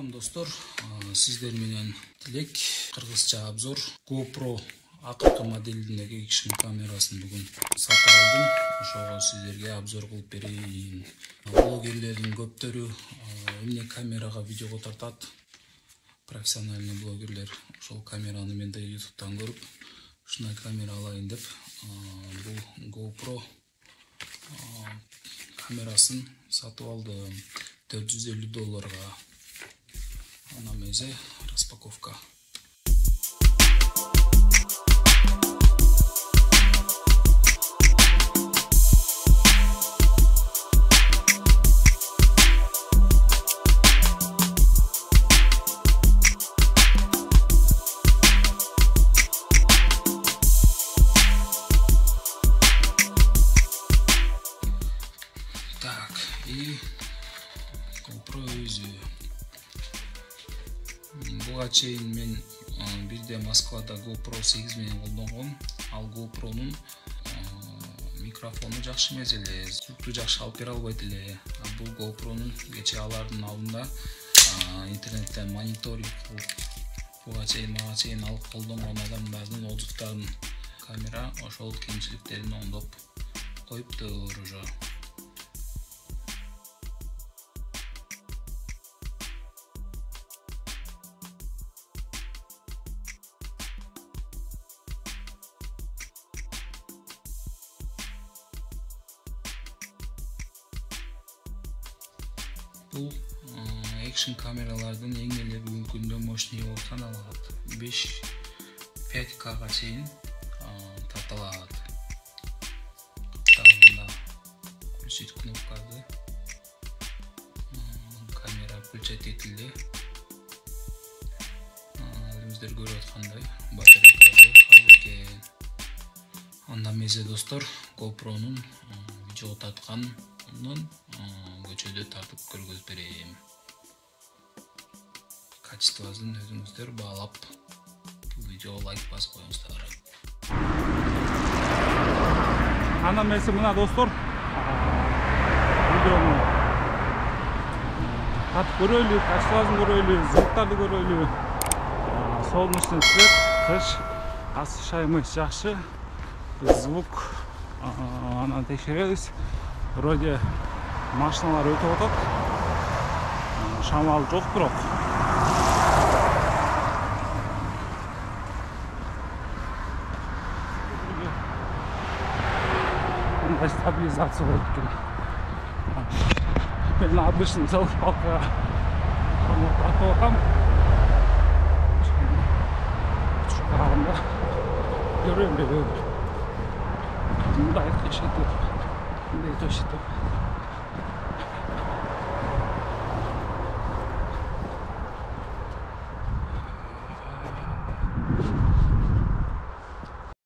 Салам достор, сиздер менен Тилек. Кыргызча обзор GoPro акыркы моделиндеги экшн камерасын бүгүн сатып алдым. Ошого сиздерге обзор кылып берейин. Блогерлердин көптөрү эмне камерага видео тартат. Профессиональный блогерлер ошол камераны мен да YouTube'дан көрүп, ушундай камера алайын деп бул GoPro камерасын сатып алдым. $450. На мезе распаковка. Так, и GoPro өзү. Буга чейин мен бирде Москвада GoPro 8 менен колдонгом. Ал GoPro'нун микрофону жакшы эмес эле, звукту жакшы алып бере албайт эле. Бул GoPro'нун кечээ алардын алдында интернеттен мониторинг кылып, буга чейин алып колдонгон адамдардын отзывдарын камера ошол кемчиликтерин оңдоп коюптур уже. Бул экшн камералардын эң эле бүгүнкү күндө мощный болуп саналат. 5-5K'га чейин тартылат. Капталында включить кнопкасы. Камера включать этилди. Өзүңүздөр көрүп аткандай батарейкасы азыр экен. Анда мезе достор, GoPro'нун видео тартканын көчөдө тартып көргөзүп берейин. Качествосын өзүңүздөр баалап, бул видео лайк басып коюңуздар. Ана эмеси мына достор, видеону тартып көрөйлү, качествосын көрөйлү, звуктарды көрөйлү. Солнечный свет, кыш, освещаемый жакшы, звук анан текшеребиз. Вроде машиналар өтүп атат. Шамал жок бирок. Мындай стабилизация болот экен. Мен обычный залпалка тартып атам. Караганда көрөм деп. Мындай тешет. Мындай тешет.